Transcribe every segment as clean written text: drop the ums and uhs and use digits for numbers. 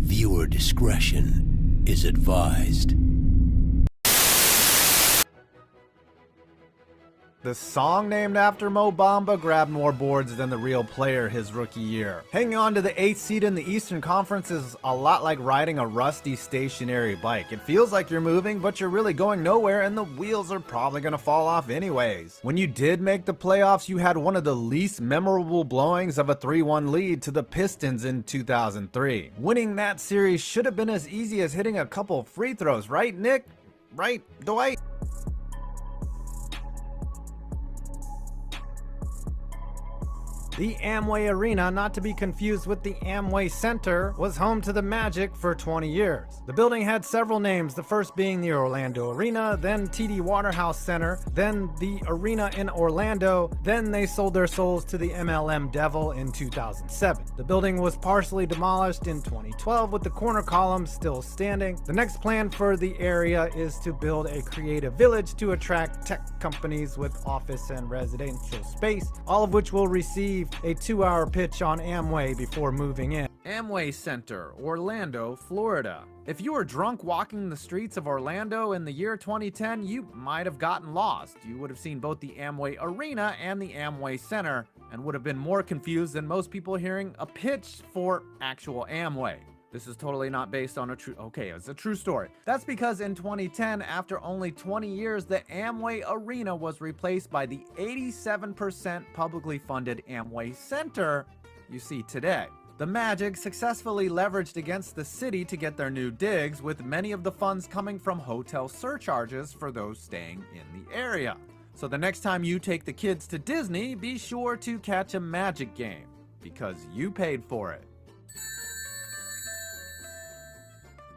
Viewer discretion is advised. The song named after Mo Bamba grabbed more boards than the real player his rookie year. Hanging on to the 8th seed in the Eastern Conference is a lot like riding a rusty stationary bike. It feels like you're moving, but you're really going nowhere and the wheels are probably going to fall off anyways. When you did make the playoffs, you had one of the least memorable blowings of a 3-1 lead to the Pistons in 2003. Winning that series should have been as easy as hitting a couple free throws, right, Nick? Right, Dwight? The Amway Arena, not to be confused with the Amway Center, was home to the Magic for 20 years. The building had several names, the first being the Orlando Arena, then TD Waterhouse Center, then the Arena in Orlando, then they sold their souls to the MLM Devil in 2007. The building was partially demolished in 2012 with the corner columns still standing. The next plan for the area is to build a creative village to attract tech companies with office and residential space, all of which will receive a 2-hour pitch on Amway before moving in. Amway Center, Orlando, Florida. If you were drunk walking the streets of Orlando in the year 2010, you might have gotten lost. You would have seen both the Amway Arena and the Amway Center and would have been more confused than most people hearing a pitch for actual Amway. This is totally not based on it's a true story. That's because in 2010, after only 20 years, the Amway Arena was replaced by the 87% publicly funded Amway Center you see today. The Magic successfully leveraged against the city to get their new digs, with many of the funds coming from hotel surcharges for those staying in the area. So the next time you take the kids to Disney, be sure to catch a Magic game, because you paid for it.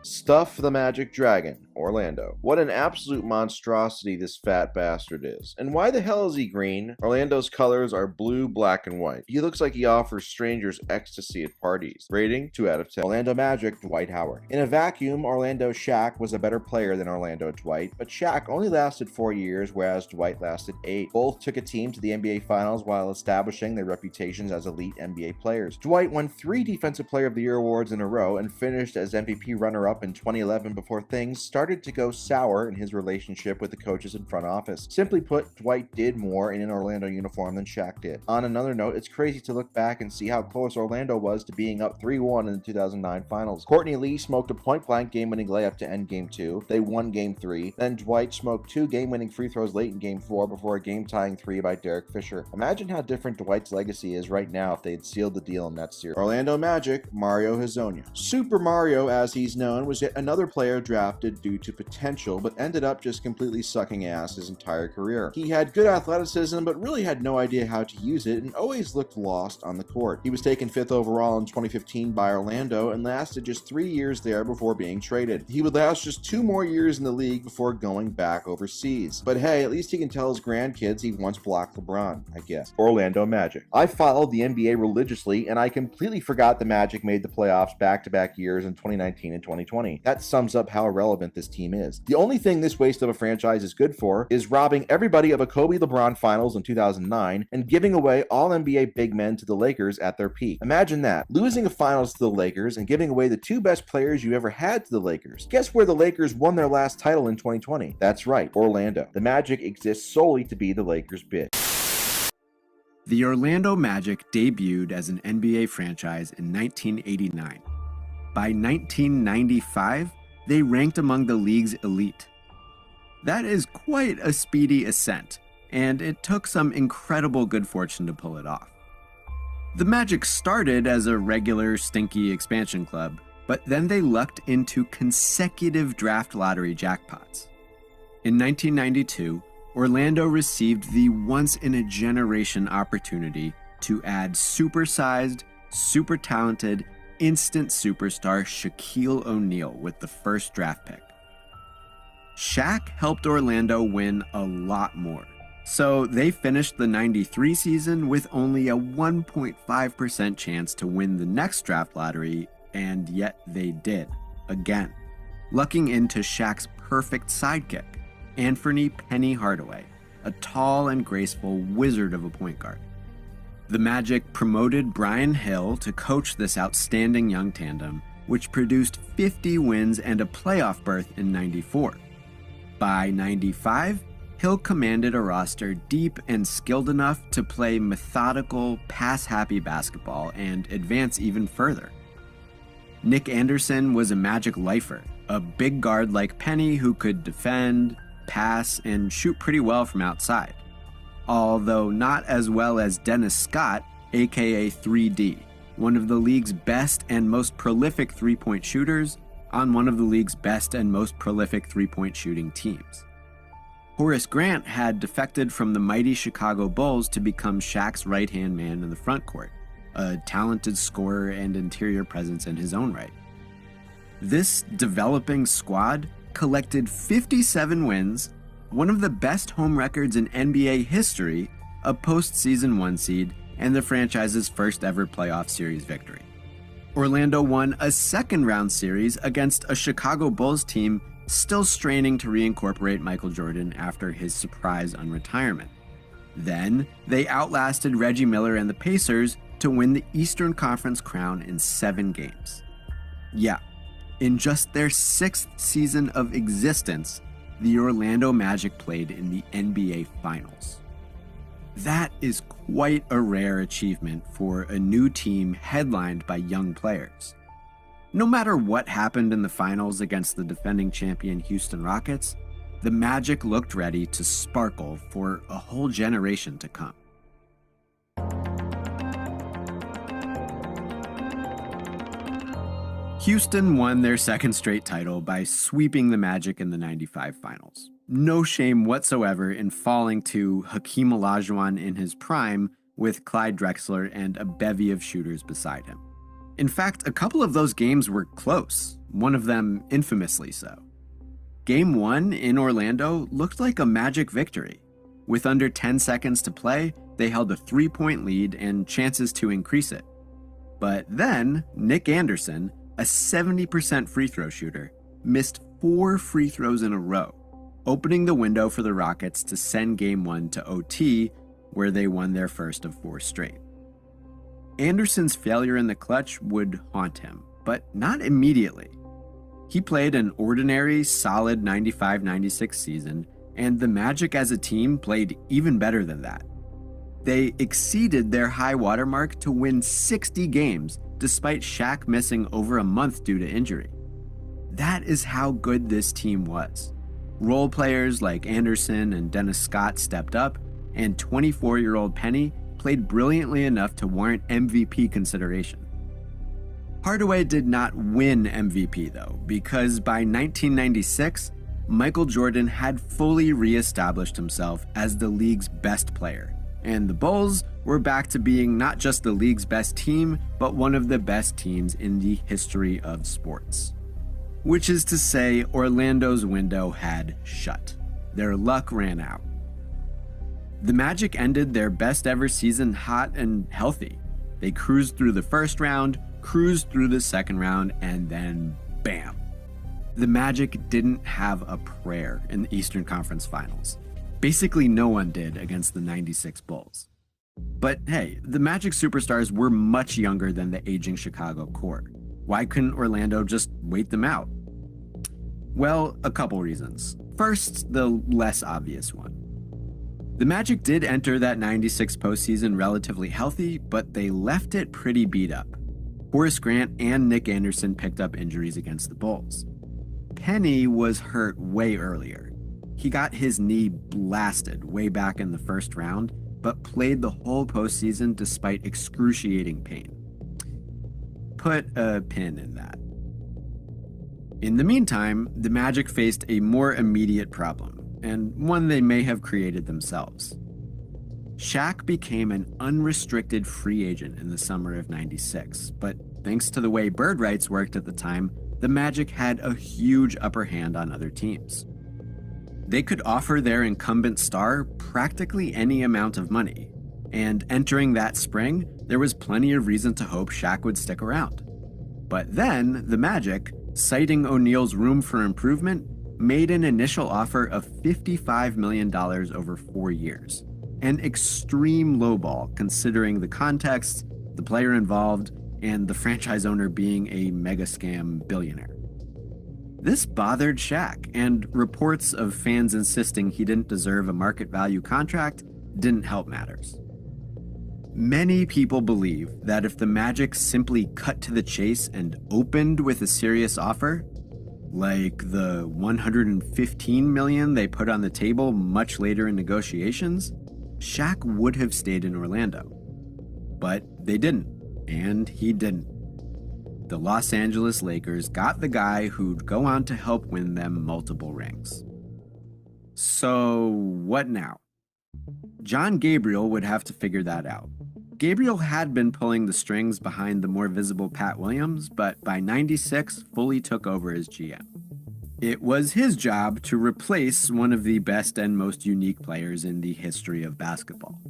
Stuff the Magic Dragon, Orlando. What an absolute monstrosity this fat bastard is. And why the hell is he green? Orlando's colors are blue, black, and white. He looks like he offers strangers ecstasy at parties. Rating, 2 out of 10. Orlando Magic, Dwight Howard. In a vacuum, Orlando Shaq was a better player than Orlando Dwight, but Shaq only lasted 4 years, whereas Dwight lasted 8. Both took a team to the NBA Finals while establishing their reputations as elite NBA players. Dwight won 3 Defensive Player of the Year awards in a row and finished as MVP runner-up in 2011 before things started to go sour in his relationship with the coaches and front office. Simply put, Dwight did more in an Orlando uniform than Shaq did. On another note, it's crazy to look back and see how close Orlando was to being up 3-1 in the 2009 finals. Courtney Lee smoked a point-blank game-winning layup to end Game 2. They won Game 3. Then Dwight smoked 2 game-winning free throws late in Game 4 before a game-tying 3 by Derek Fisher. Imagine how different Dwight's legacy is right now if they had sealed the deal in that series. Orlando Magic, Mario Hezonja. Super Mario, as he's known, was yet another player drafted due to potential, but ended up just completely sucking ass his entire career. He had good athleticism, but really had no idea how to use it and always looked lost on the court. He was taken 5th overall in 2015 by Orlando and lasted just 3 years there before being traded. He would last just 2 more years in the league before going back overseas. But hey, at least he can tell his grandkids he once blocked LeBron, I guess. Orlando Magic. I followed the NBA religiously, and I completely forgot the Magic made the playoffs back-to-back years in 2019 and 2020. That sums up how irrelevant this team is. The only thing this waste of a franchise is good for is robbing everybody of a Kobe LeBron finals in 2009 and giving away all NBA big men to the Lakers at their peak. Imagine that, losing a finals to the Lakers and giving away the 2 best players you ever had to the Lakers. Guess where the Lakers won their last title in 2020? That's right, Orlando. The Magic exists solely to be the Lakers' bitch. The Orlando Magic debuted as an NBA franchise in 1989. By 1995, they ranked among the league's elite. That is quite a speedy ascent, and it took some incredible good fortune to pull it off. The Magic started as a regular stinky expansion club, but then they lucked into consecutive draft lottery jackpots. In 1992, Orlando received the once-in-a-generation opportunity to add supersized, super talented, instant superstar Shaquille O'Neal with the first draft pick. Shaq helped Orlando win a lot more, so they finished the 93 season with only a 1.5% chance to win the next draft lottery, and yet they did, again, lucking into Shaq's perfect sidekick, Anthony Penny Hardaway, a tall and graceful wizard of a point guard. The Magic promoted Brian Hill to coach this outstanding young tandem, which produced 50 wins and a playoff berth in '94. By '95, Hill commanded a roster deep and skilled enough to play methodical, pass-happy basketball and advance even further. Nick Anderson was a Magic lifer, a big guard like Penny who could defend, pass, and shoot pretty well from outside. Although not as well as Dennis Scott, aka 3D, one of the league's best and most prolific three-point shooters on one of the league's best and most prolific three-point shooting teams. Horace Grant had defected from the mighty Chicago Bulls to become Shaq's right-hand man in the front court, a talented scorer and interior presence in his own right. This developing squad collected 57 wins, one of the best home records in NBA history, a postseason 1 seed, and the franchise's first ever playoff series victory. Orlando won a second-round series against a Chicago Bulls team still straining to reincorporate Michael Jordan after his surprise unretirement. Then, they outlasted Reggie Miller and the Pacers to win the Eastern Conference crown in 7 games. Yeah, in just their 6th season of existence, the Orlando Magic played in the NBA Finals. That is quite a rare achievement for a new team headlined by young players. No matter what happened in the finals against the defending champion Houston Rockets, the Magic looked ready to sparkle for a whole generation to come. Houston won their second straight title by sweeping the Magic in the '95 finals. No shame whatsoever in falling to Hakeem Olajuwon in his prime with Clyde Drexler and a bevy of shooters beside him. In fact, a couple of those games were close, one of them infamously so. Game 1 in Orlando looked like a Magic victory. With under 10 seconds to play, they held a 3-point lead and chances to increase it. But then, Nick Anderson, a 70% free throw shooter, missed 4 free throws in a row, opening the window for the Rockets to send Game 1 to OT, where they won their first of 4 straight. Anderson's failure in the clutch would haunt him, but not immediately. He played an ordinary, solid 95-96 season, and the Magic as a team played even better than that. They exceeded their high watermark to win 60 games, despite Shaq missing over a month due to injury. That is how good this team was. Role players like Anderson and Dennis Scott stepped up, and 24-year-old Penny played brilliantly enough to warrant MVP consideration. Hardaway did not win MVP though, because by 1996, Michael Jordan had fully re-established himself as the league's best player, and the Bulls were back to being not just the league's best team, but one of the best teams in the history of sports. Which is to say, Orlando's window had shut. Their luck ran out. The Magic ended their best ever season hot and healthy. They cruised through the first round, cruised through the second round, and then bam. The Magic didn't have a prayer in the Eastern Conference Finals. Basically no one did against the '96 Bulls. But hey, the Magic superstars were much younger than the aging Chicago core. Why couldn't Orlando just wait them out? Well, a couple reasons. First, the less obvious one. The Magic did enter that '96 postseason relatively healthy, but they left it pretty beat up. Horace Grant and Nick Anderson picked up injuries against the Bulls. Penny was hurt way earlier. He got his knee blasted way back in the first round, but played the whole postseason despite excruciating pain. Put a pin in that. In the meantime, the Magic faced a more immediate problem, and one they may have created themselves. Shaq became an unrestricted free agent in the summer of '96, but thanks to the way bird rights worked at the time, the Magic had a huge upper hand on other teams. They could offer their incumbent star practically any amount of money, and entering that spring, there was plenty of reason to hope Shaq would stick around. But then, the Magic, citing O'Neal's room for improvement, made an initial offer of $55 million over 4 years. An extreme lowball considering the context, the player involved, and the franchise owner being a mega scam billionaire. This bothered Shaq, and reports of fans insisting he didn't deserve a market value contract didn't help matters. Many people believe that if the Magic simply cut to the chase and opened with a serious offer, like the $115 million they put on the table much later in negotiations, Shaq would have stayed in Orlando. But they didn't, and he didn't. The Los Angeles Lakers got the guy who'd go on to help win them multiple rings. So, what now? John Gabriel would have to figure that out. Gabriel had been pulling the strings behind the more visible Pat Williams, but by '96 fully took over as GM. It was his job to replace one of the best and most unique players in the history of basketball.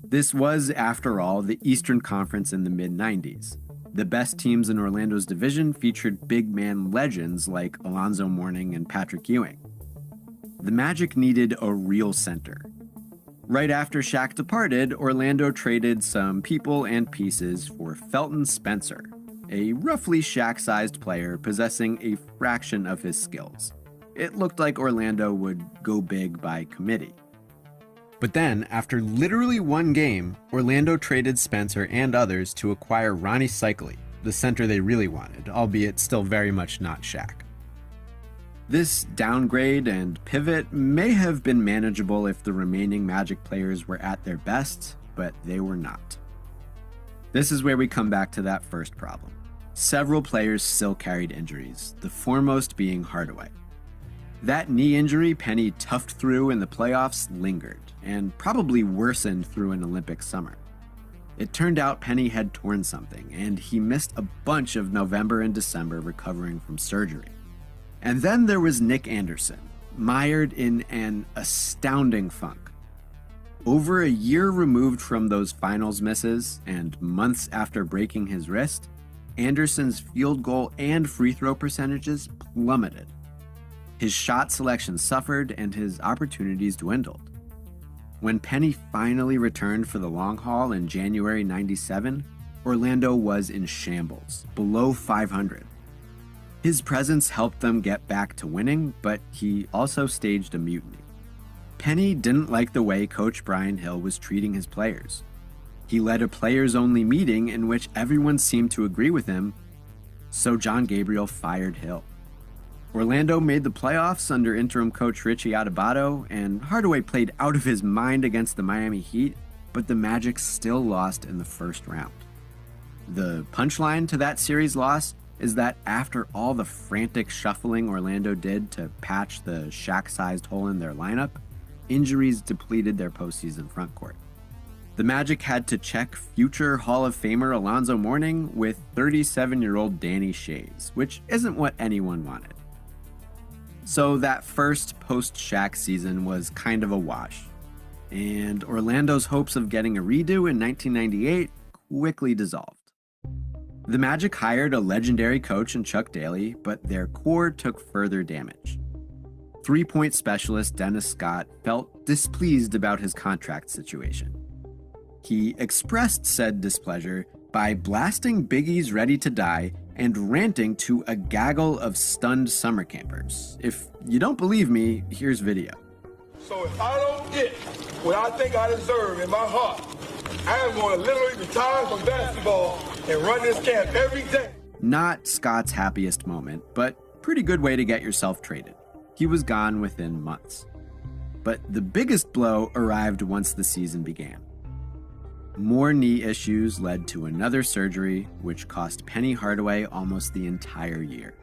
This was, after all, the Eastern Conference in the mid-90s. The best teams in Orlando's division featured big man legends like Alonzo Mourning and Patrick Ewing. The Magic needed a real center. Right after Shaq departed, Orlando traded some people and pieces for Felton Spencer, a roughly Shaq-sized player possessing a fraction of his skills. It looked like Orlando would go big by committee. But then, after literally one game, Orlando traded Spencer and others to acquire Ronnie Cycli, the center they really wanted, albeit still very much not Shaq. This downgrade and pivot may have been manageable if the remaining Magic players were at their best, but they were not. This is where we come back to that first problem. Several players still carried injuries, the foremost being Hardaway. That knee injury Penny toughed through in the playoffs lingered, and probably worsened through an Olympic summer. It turned out Penny had torn something, and he missed a bunch of November and December recovering from surgery. And then there was Nick Anderson, mired in an astounding funk. Over a year removed from those finals misses, and months after breaking his wrist, Anderson's field goal and free throw percentages plummeted. His shot selection suffered, and his opportunities dwindled. When Penny finally returned for the long haul in January '97, Orlando was in shambles, below 500. His presence helped them get back to winning, but he also staged a mutiny. Penny didn't like the way Coach Brian Hill was treating his players. He led a players-only meeting in which everyone seemed to agree with him, so John Gabriel fired Hill. Orlando made the playoffs under interim coach Richie Adubato, and Hardaway played out of his mind against the Miami Heat, but the Magic still lost in the first round. The punchline to that series loss is that after all the frantic shuffling Orlando did to patch the Shaq-sized hole in their lineup, injuries depleted their postseason frontcourt. The Magic had to check future Hall of Famer Alonzo Mourning with 37-year-old Danny Shays, which isn't what anyone wanted. So that first post-Shaq season was kind of a wash, and Orlando's hopes of getting a redo in 1998 quickly dissolved. The Magic hired a legendary coach in Chuck Daly, but their core took further damage. Three-point specialist Dennis Scott felt displeased about his contract situation. He expressed said displeasure by blasting Big E's Ready to Die and ranting to a gaggle of stunned summer campers. If you don't believe me, here's video. So if I don't get what I think I deserve in my heart, I am going to literally retire from basketball and run this camp every day. Not Scott's happiest moment, but pretty good way to get yourself traded. He was gone within months. But the biggest blow arrived once the season began. More knee issues led to another surgery, which cost Penny Hardaway almost the entire year.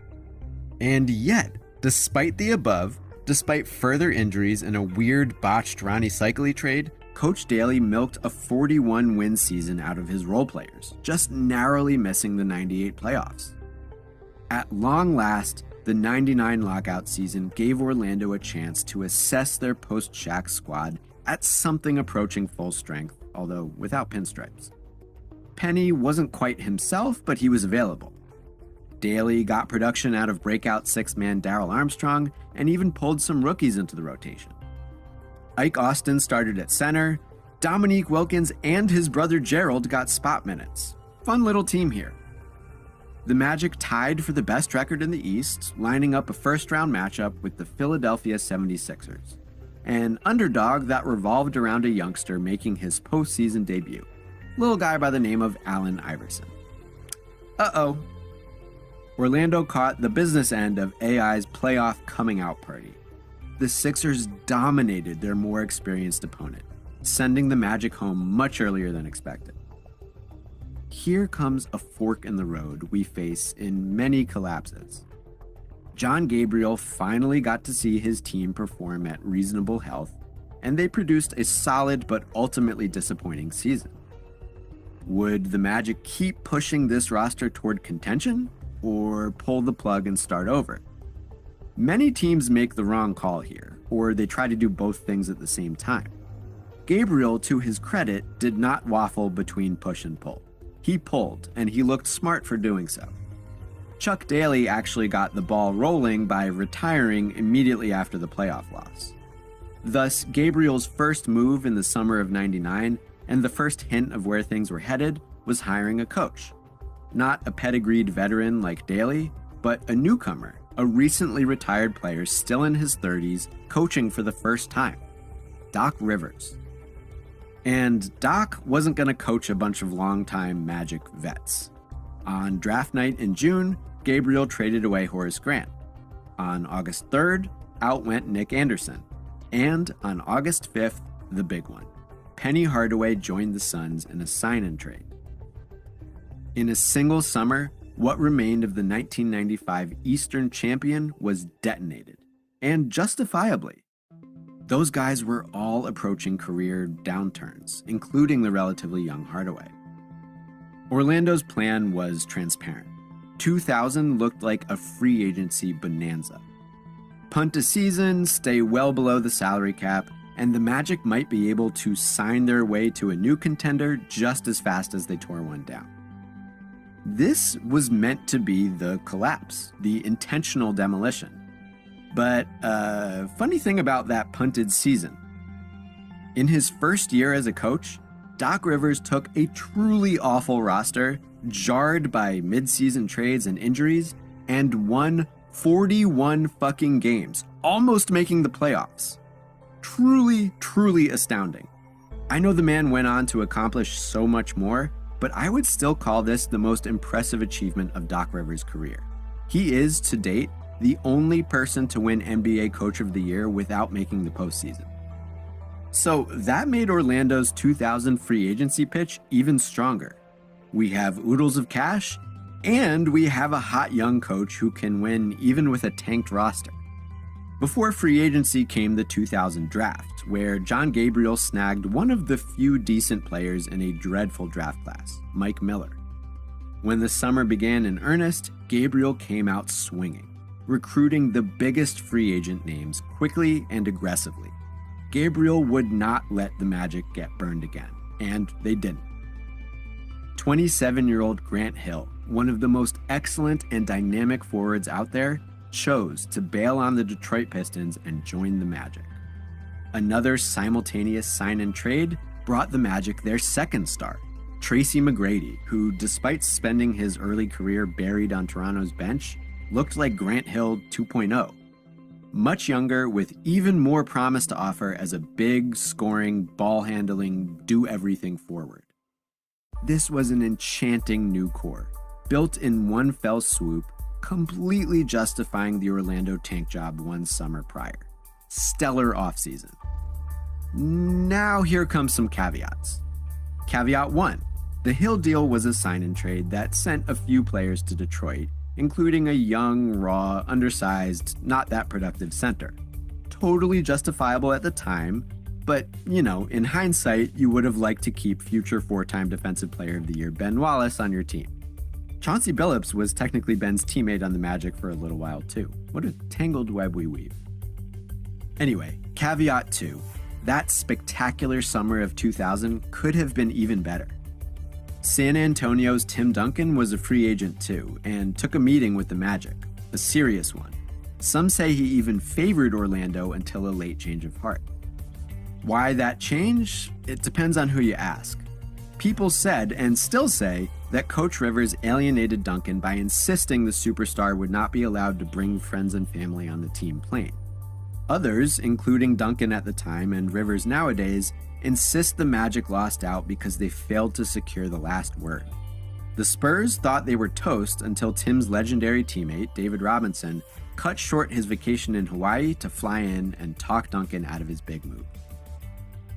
And yet, despite the above, despite further injuries and a weird botched Ronnie Cycli trade, Coach Daly milked a 41-win season out of his role players, just narrowly missing the '98 playoffs. At long last, the '99 lockout season gave Orlando a chance to assess their post-Shaq squad at something approaching full strength, although without pinstripes. Penny wasn't quite himself, but he was available. Daly got production out of breakout six-man Darrell Armstrong and even pulled some rookies into the rotation. Ike Austin started at center, Dominique Wilkins and his brother Gerald got spot minutes. Fun little team here. The Magic tied for the best record in the East, lining up a first-round matchup with the Philadelphia 76ers, an underdog that revolved around a youngster making his postseason debut, little guy by the name of Allen Iverson. Uh-oh. Orlando caught the business end of AI's playoff coming-out party. The Sixers dominated their more experienced opponent, sending the Magic home much earlier than expected. Here comes a fork in the road we face in many collapses. John Gabriel finally got to see his team perform at reasonable health, and they produced a solid but ultimately disappointing season. Would the Magic keep pushing this roster toward contention, or pull the plug and start over? Many teams make the wrong call here, or they try to do both things at the same time. Gabriel, to his credit, did not waffle between push and pull. He pulled, and he looked smart for doing so. Chuck Daly actually got the ball rolling by retiring immediately after the playoff loss. Thus, Gabriel's first move in the summer of '99, and the first hint of where things were headed, was hiring a coach. Not a pedigreed veteran like Daly, but a newcomer, a recently retired player still in his 30s, coaching for the first time, Doc Rivers. And Doc wasn't going to coach a bunch of longtime Magic vets. On draft night in June, Gabriel traded away Horace Grant. On August 3rd, out went Nick Anderson. And on August 5th, the big one. Penny Hardaway joined the Suns in a sign-and trade. In a single summer, what remained of the 1995 Eastern champion was detonated, and justifiably. Those guys were all approaching career downturns, including the relatively young Hardaway. Orlando's plan was transparent. 2000 looked like a free agency bonanza. Punt a season, stay well below the salary cap, and the Magic might be able to sign their way to a new contender just as fast as they tore one down. This was meant to be the collapse, the intentional demolition. But funny thing about that punted season. In his first year as a coach, Doc Rivers took a truly awful roster, jarred by mid-season trades and injuries, and won 41 fucking games, almost making the playoffs. Truly, truly astounding. I know the man went on to accomplish so much more, but I would still call this the most impressive achievement of Doc Rivers' career. He is, to date, the only person to win NBA Coach of the Year without making the postseason. So that made Orlando's 2000 free agency pitch even stronger. We have oodles of cash, and we have a hot young coach who can win even with a tanked roster. Before free agency came the 2000 draft, where John Gabriel snagged one of the few decent players in a dreadful draft class, Mike Miller. When the summer began in earnest, Gabriel came out swinging, recruiting the biggest free agent names quickly and aggressively. Gabriel would not let the Magic get burned again, and they didn't. 27-year-old Grant Hill, one of the most excellent and dynamic forwards out there, chose to bail on the Detroit Pistons and join the Magic. Another simultaneous sign and trade brought the Magic their second star, Tracy McGrady, who, despite spending his early career buried on Toronto's bench, looked like Grant Hill 2.0. Much younger, with even more promise to offer as a big, scoring, ball-handling, do-everything forward. This was an enchanting new core, built in one fell swoop, completely justifying the Orlando tank job one summer prior. Stellar offseason. Now here comes some caveats. Caveat 1. The Hill deal was a sign-and-trade that sent a few players to Detroit, including a young, raw, undersized, not that productive center. Totally justifiable at the time, but, in hindsight, you would have liked to keep future four-time Defensive Player of the Year Ben Wallace on your team. Chauncey Billups was technically Ben's teammate on the Magic for a little while too. What a tangled web we weave. Anyway, caveat 2. That spectacular summer of 2000 could have been even better. San Antonio's Tim Duncan was a free agent too, and took a meeting with the Magic, a serious one. Some say he even favored Orlando until a late change of heart. Why that change? It depends on who you ask. People said, and still say, that Coach Rivers alienated Duncan by insisting the superstar would not be allowed to bring friends and family on the team plane. Others, including Duncan at the time and Rivers nowadays, insist the Magic lost out because they failed to secure the last word. The Spurs thought they were toast until Tim's legendary teammate, David Robinson, cut short his vacation in Hawaii to fly in and talk Duncan out of his big move.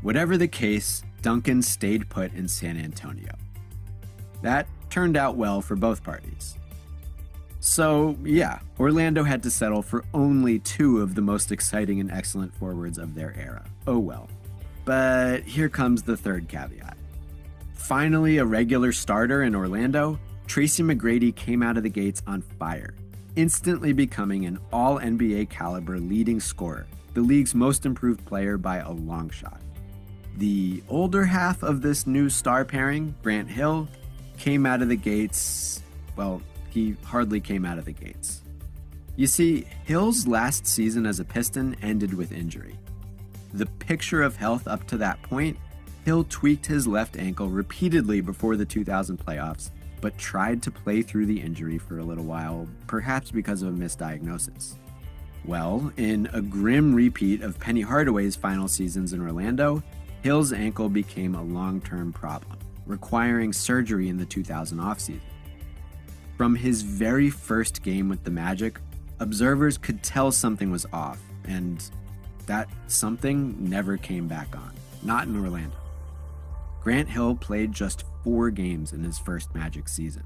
Whatever the case, Duncan stayed put in San Antonio. That turned out well for both parties. So, yeah, Orlando had to settle for only 2 of the most exciting and excellent forwards of their era. Oh well. But here comes the third caveat. Finally a regular starter in Orlando, Tracy McGrady came out of the gates on fire, instantly becoming an all-NBA caliber leading scorer, the league's most improved player by a long shot. The older half of this new star pairing, Grant Hill, came out of the gates, well, he hardly came out of the gates. You see, Hill's last season as a Piston ended with injury. The picture of health up to that point, Hill tweaked his left ankle repeatedly before the 2000 playoffs, but tried to play through the injury for a little while, perhaps because of a misdiagnosis. Well, in a grim repeat of Penny Hardaway's final seasons in Orlando, Hill's ankle became a long-term problem, requiring surgery in the 2000 offseason. From his very first game with the Magic, observers could tell something was off, and that something never came back on, not in Orlando. Grant Hill played just 4 games in his first Magic season.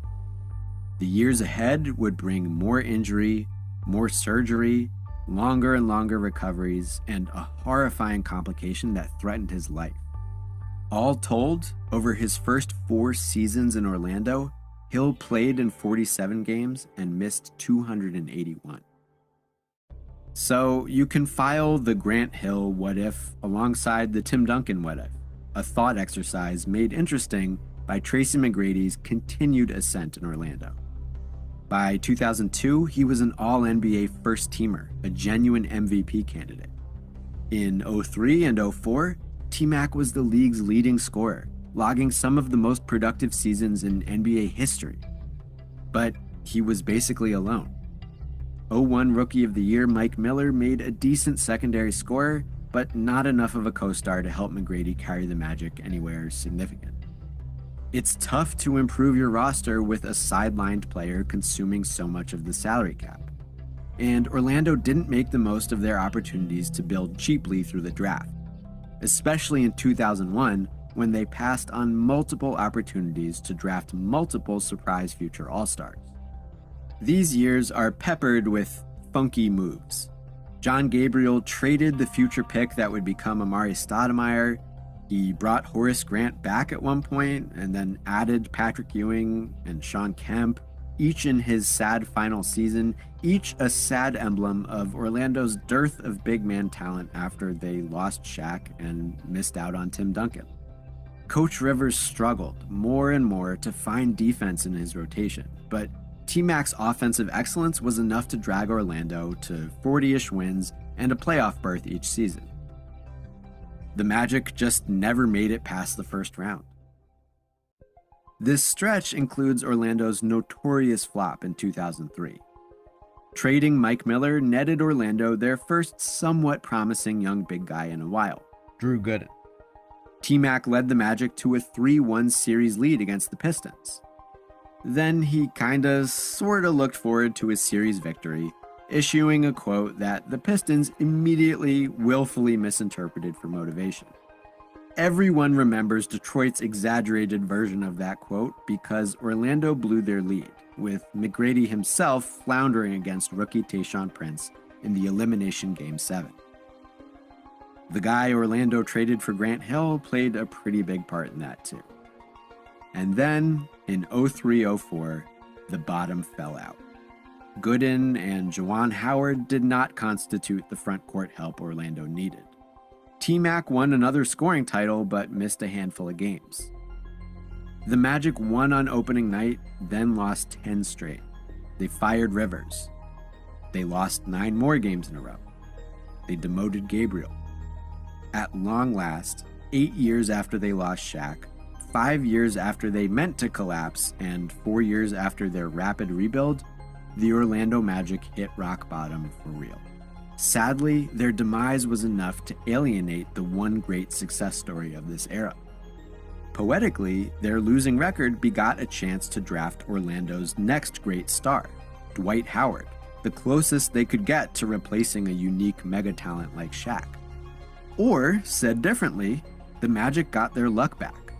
The years ahead would bring more injury, more surgery, longer and longer recoveries, and a horrifying complication that threatened his life. All told, over his first 4 seasons in Orlando, Hill played in 47 games and missed 281. So you can file the Grant Hill what if alongside the Tim Duncan what if, a thought exercise made interesting by Tracy McGrady's continued ascent in Orlando. By 2002, he was an All-NBA first-teamer, a genuine MVP candidate. In 03 and 04, T-Mac was the league's leading scorer, logging some of the most productive seasons in NBA history. But he was basically alone. 01 Rookie of the Year Mike Miller made a decent secondary scorer, but not enough of a co-star to help McGrady carry the Magic anywhere significant. It's tough to improve your roster with a sidelined player consuming so much of the salary cap. And Orlando didn't make the most of their opportunities to build cheaply through the draft, especially in 2001 when they passed on multiple opportunities to draft multiple surprise future All-Stars. These years are peppered with funky moves. John Gabriel traded the future pick that would become Amari Stoudemire. He brought Horace Grant back at one point and then added Patrick Ewing and Shawn Kemp, each in his sad final season, each a sad emblem of Orlando's dearth of big man talent after they lost Shaq and missed out on Tim Duncan. Coach Rivers struggled more and more to find defense in his rotation, but T-Mac's offensive excellence was enough to drag Orlando to 40-ish wins and a playoff berth each season. The Magic just never made it past the first round. This stretch includes Orlando's notorious flop in 2003. Trading Mike Miller netted Orlando their first somewhat promising young big guy in a while, Drew Gooden. T-Mac led the Magic to a 3-1 series lead against the Pistons. Then he kinda sorta looked forward to his series victory, issuing a quote that the Pistons immediately willfully misinterpreted for motivation. Everyone remembers Detroit's exaggerated version of that quote because Orlando blew their lead, with McGrady himself floundering against rookie Tayshaun Prince in the elimination Game 7. The guy Orlando traded for Grant Hill played a pretty big part in that too. And then, in 03-04, the bottom fell out. Gooden and Juwan Howard did not constitute the front court help Orlando needed. T-Mac won another scoring title but missed a handful of games. The Magic won on opening night, then lost 10 straight. They fired Rivers. They lost 9 more games in a row. They demoted Gabriel. At long last, 8 years after they lost Shaq, 5 years after they meant to collapse and 4 years after their rapid rebuild, the Orlando Magic hit rock bottom for real. Sadly, their demise was enough to alienate the one great success story of this era. Poetically, their losing record begot a chance to draft Orlando's next great star, Dwight Howard, the closest they could get to replacing a unique megatalent like Shaq. Or, said differently, the Magic got their luck back.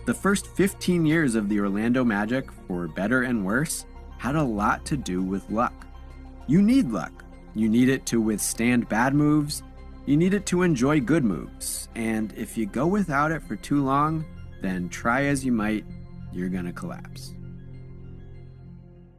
The first 15 years of the Orlando Magic, for better and worse, had a lot to do with luck. You need luck. You need it to withstand bad moves. You need it to enjoy good moves. And if you go without it for too long, then try as you might, you're gonna collapse.